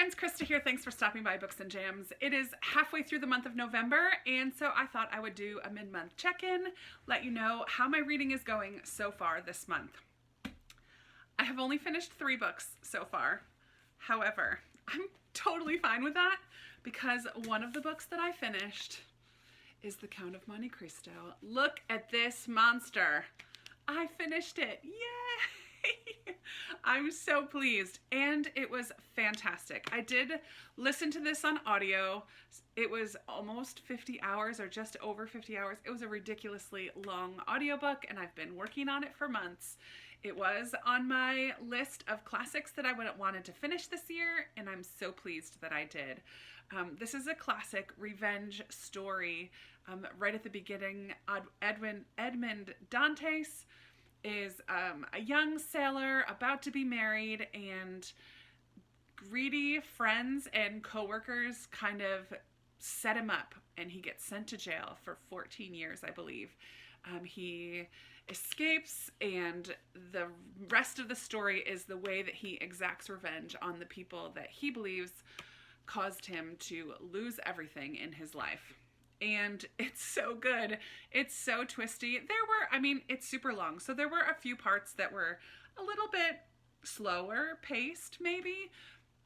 friends, Krista here. Thanks for stopping by Books and Jams. It is halfway through the month of November, and so I thought I would do a mid-month check-in, let you know how my reading is going so far this month. I have only finished 3 books so far. However, I'm totally fine with that because one of the books that I finished is The Count of Monte Cristo. Look at this monster. I finished it. Yay! I'm so pleased, and it was fantastic. I did listen to this on audio. It was almost 50 hours or just over 50 hours. It was a ridiculously long audiobook, and I've been working on it for months. It was on my list of classics that I wanted to finish this year, and I'm so pleased that I did. This is a classic revenge story. Right at the beginning, Edmond Dantes is a young sailor about to be married, and greedy friends and coworkers kind of set him up, and he gets sent to jail for 14 years, I believe. He escapes, and the rest of the story is the way that he exacts revenge on the people that he believes caused him to lose everything in his life. And it's so good. It's so twisty. It's super long, so there were a few parts that were a little bit slower paced, maybe.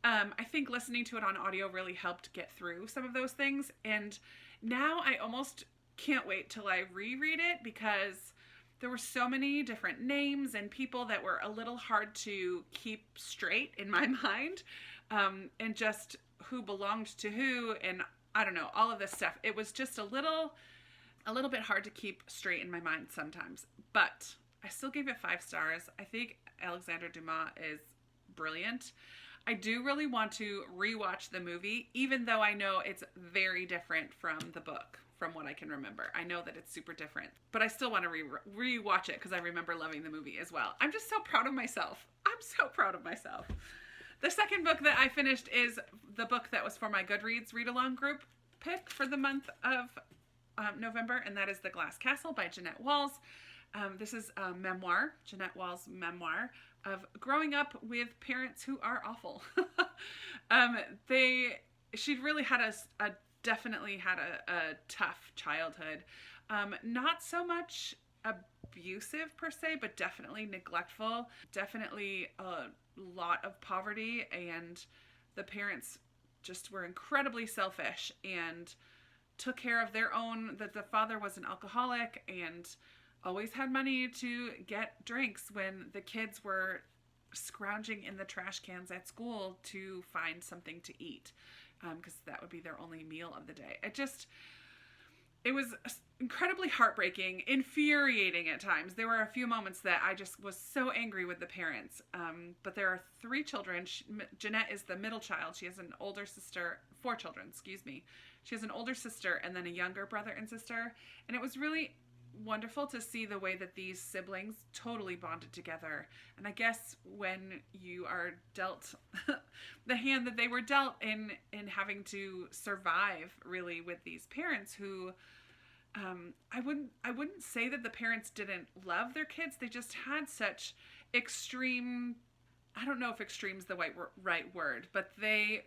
I think listening to it on audio really helped get through some of those things, and now I almost can't wait till I reread it because there were so many different names and people that were a little hard to keep straight in my mind, and just who belonged to who, and I don't know, all of this stuff. It was just a little bit hard to keep straight in my mind sometimes, but I still gave it 5 stars. I think Alexandre Dumas is brilliant. I do really want to rewatch the movie, even though I know it's very different from the book, from what I can remember. I know that it's super different, but I still want to rewatch it because I remember loving the movie as well. I'm just so proud of myself. I'm so proud of myself. The second book that I finished is the book that was for my Goodreads read-along group pick for the month of November, and that is The Glass Castle by Jeanette Walls. This is a memoir, Jeanette Walls' memoir, of growing up with parents who are awful. She really had definitely had a tough childhood. Not so much abusive per se, but definitely neglectful, definitely a lot of poverty, and the parents just were incredibly selfish and took care of their own. That the father was an alcoholic and always had money to get drinks when the kids were scrounging in the trash cans at school to find something to eat, because that would be their only meal of the day. It was incredibly heartbreaking, infuriating at times. There were a few moments that I just was so angry with the parents. But there are 3 children. Jeanette is the middle child. She has an older sister, 4 children, excuse me. She has an older sister and then a younger brother and sister. And it was really wonderful to see the way that these siblings totally bonded together. And I guess when you are dealt the hand that they were dealt in having to survive really with these parents who, I wouldn't say that the parents didn't love their kids. They just had such extreme, I don't know if extreme is the right word, but they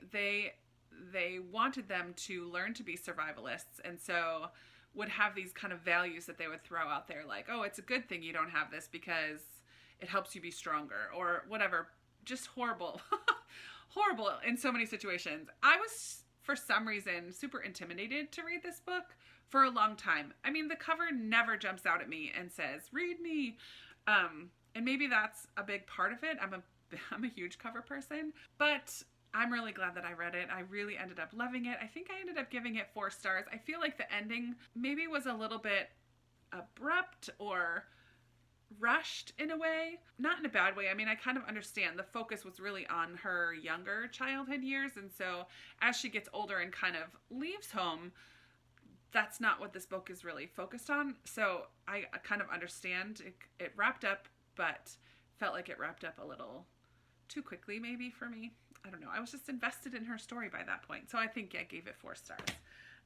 wanted them to learn to be survivalists, and so would have these kind of values that they would throw out there, like, oh, it's a good thing you don't have this because it helps you be stronger, or whatever. Just horrible. Horrible in so many situations. I was, for some reason, super intimidated to read this book for a long time. I mean, the cover never jumps out at me and says, read me. And maybe that's a big part of it. I'm a huge cover person, but I'm really glad that I read it. I really ended up loving it. I think I ended up giving it 4 stars. I feel like the ending maybe was a little bit abrupt or rushed in a way. Not in a bad way. I mean, I kind of understand. The focus was really on her younger childhood years, and so as she gets older and kind of leaves home, that's not what this book is really focused on. So I kind of understand. It wrapped up, but felt like it wrapped up a little too quickly maybe for me. I don't know. I was just invested in her story by that point. So I think I gave it 4 stars.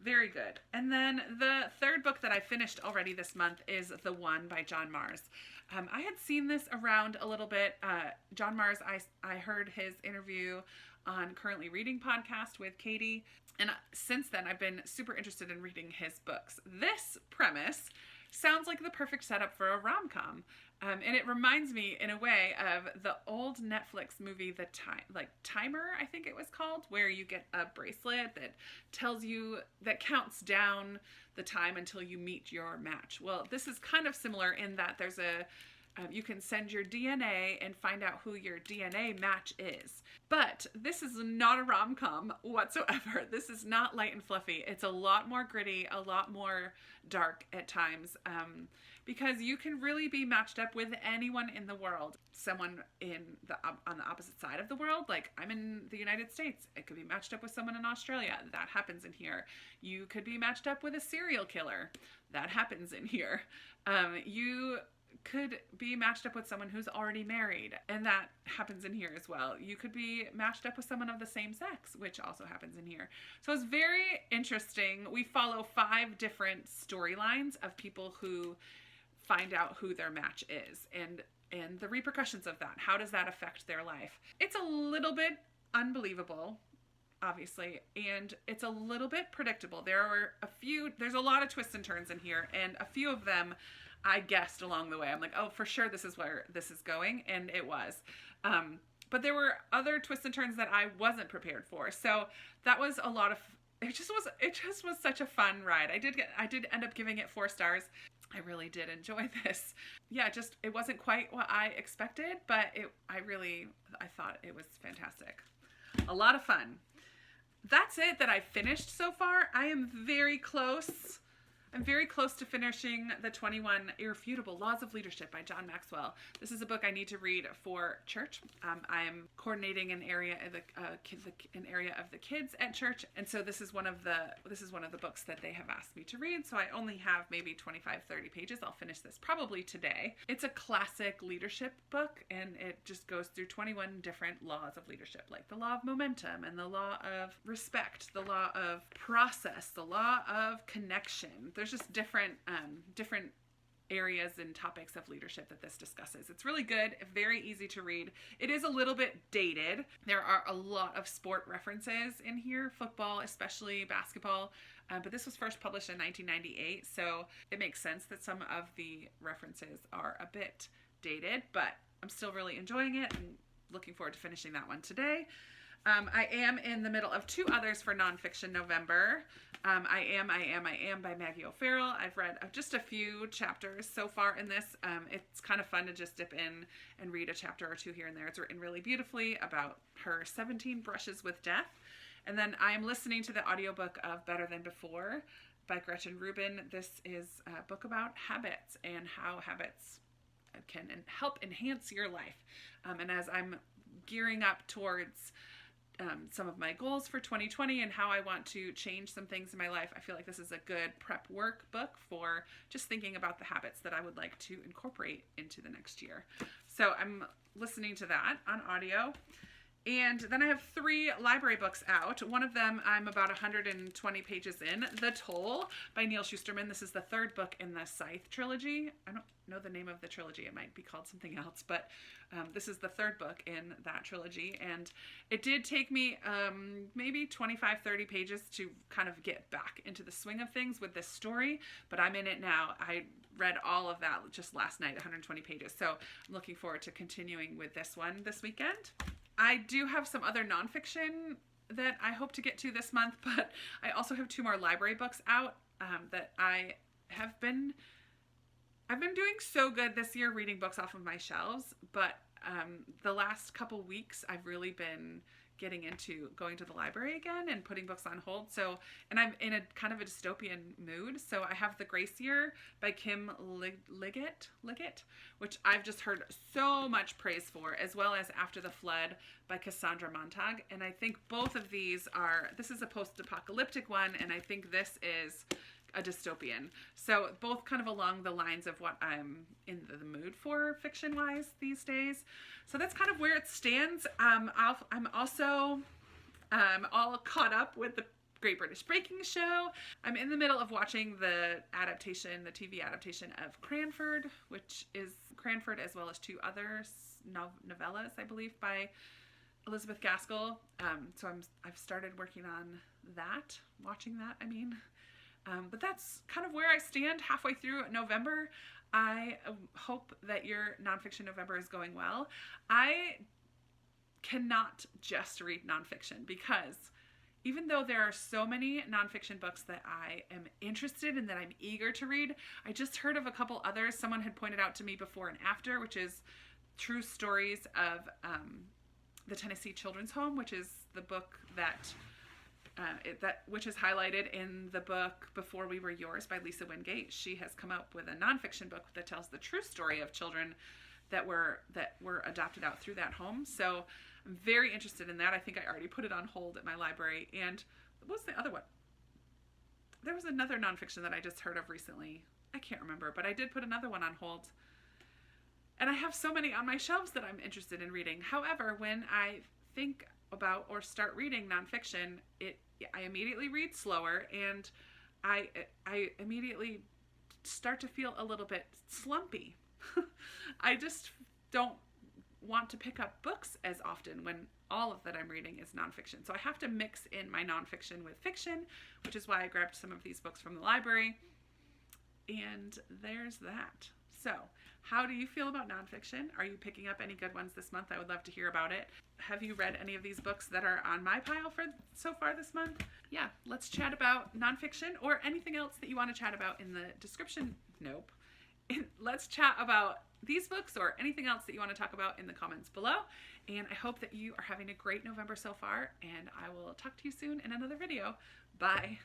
Very good. And then the third book that I finished already this month is The One by John Marrs. I had seen this around a little bit. John Marrs, I heard his interview on Currently Reading podcast with Katie. And since then, I've been super interested in reading his books. This premise sounds like the perfect setup for a rom-com. And it reminds me, in a way, of the old Netflix movie, Timer, I think it was called, where you get a bracelet that tells you, that counts down the time until you meet your match. Well, this is kind of similar in that there's you can send your DNA and find out who your DNA match is. But this is not a rom-com whatsoever. This is not light and fluffy. It's a lot more gritty, a lot more dark at times, because you can really be matched up with anyone in the world. Someone on the opposite side of the world, like I'm in the United States. It could be matched up with someone in Australia. That happens in here. You could be matched up with a serial killer. That happens in here. You could be matched up with someone who's already married, and that happens in here as well. You could be matched up with someone of the same sex, which also happens in here. So it's very interesting. We follow 5 different storylines of people who find out who their match is and the repercussions of that. How does that affect their life? It's a little bit unbelievable, obviously, and it's a little bit predictable. There's a lot of twists and turns in here, and a few of them I guessed along the way. I'm like, oh, for sure this is where this is going, and it was. But there were other twists and turns that I wasn't prepared for. So that was a lot of, it just was such a fun ride. I did end up giving it 4 stars. I really did enjoy this. Yeah, it wasn't quite what I expected, but I thought it was fantastic. A lot of fun. That's it that I finished so far. I am very close. I'm very close to finishing the 21 Irrefutable Laws of Leadership by John Maxwell. This is a book I need to read for church. I'm coordinating an area of the kids at church, and so this is one of the books that they have asked me to read. So I only have maybe 25-30 pages. I'll finish this probably today. It's a classic leadership book, and it just goes through 21 different laws of leadership, like the law of momentum and the law of respect, the law of process, the law of connection. There's just different areas and topics of leadership that this discusses. It's really good, very easy to read. It is a little bit dated. There are a lot of sport references in here, football, especially basketball, but this was first published in 1998, so it makes sense that some of the references are a bit dated, but I'm still really enjoying it and looking forward to finishing that one today. I am in the middle of 2 others for Nonfiction November. I Am by Maggie O'Farrell. I've read just a few chapters so far in this. It's kind of fun to just dip in and read a chapter or 2 here and there. It's written really beautifully about her 17 brushes with death. And then I am listening to the audiobook of Better Than Before by Gretchen Rubin. This is a book about habits and how habits can help enhance your life. And as I'm gearing up towards some of my goals for 2020 and how I want to change some things in my life, I feel like this is a good prep workbook for just thinking about the habits that I would like to incorporate into the next year. So I'm listening to that on audio. And then I have 3 library books out. One of them I'm about 120 pages in, The Toll by Neil Shusterman. This is the 3rd book in the Scythe trilogy. I don't know the name of the trilogy. It might be called something else, but this is the 3rd book in that trilogy. And it did take me maybe 25-30 pages to kind of get back into the swing of things with this story, but I'm in it now. I read all of that just last night, 120 pages. So I'm looking forward to continuing with this one this weekend. I do have some other nonfiction that I hope to get to this month, but I also have 2 more library books out that I've been doing so good this year reading books off of my shelves, but the last couple weeks I've really been getting into going to the library again and putting books on hold. So, and I'm in a kind of a dystopian mood. So I have The Grace Year by Kim Liggett, which I've just heard so much praise for, as well as After the Flood by Cassandra Montag. And I think both of these this is a post-apocalyptic one, and I think this is a dystopian. So both kind of along the lines of what I'm in the mood for fiction-wise these days. So that's kind of where it stands. I'm also all caught up with the Great British Baking Show. I'm in the middle of watching the TV adaptation of Cranford, which is Cranford as well as 2 other novellas, I believe, by Elizabeth Gaskell. So I've started working on that, watching that, I mean. But that's kind of where I stand halfway through November. I hope that your nonfiction November is going well. I cannot just read nonfiction because even though there are so many nonfiction books that I am interested in, that I'm eager to read, I just heard of a couple others. Someone had pointed out to me Before and After, which is true stories of the Tennessee Children's Home, which is the book that which is highlighted in the book Before We Were Yours by Lisa Wingate. She has come up with a nonfiction book that tells the true story of children that were adopted out through that home. So I'm very interested in that. I think I already put it on hold at my library. And what was the other one? There was another nonfiction that I just heard of recently. I can't remember, but I did put another one on hold. And I have so many on my shelves that I'm interested in reading. However, when I think about or start reading nonfiction, I immediately read slower, and I immediately start to feel a little bit slumpy. I just don't want to pick up books as often when all of that I'm reading is nonfiction. So I have to mix in my nonfiction with fiction, which is why I grabbed some of these books from the library. And there's that. So how do you feel about nonfiction? Are you picking up any good ones this month? I would love to hear about it. Have you read any of these books that are on my pile for so far this month? Yeah, let's chat about nonfiction or anything else that you want to chat about in the description. Nope. Let's chat about these books or anything else that you want to talk about in the comments below. And I hope that you are having a great November so far, and I will talk to you soon in another video. Bye.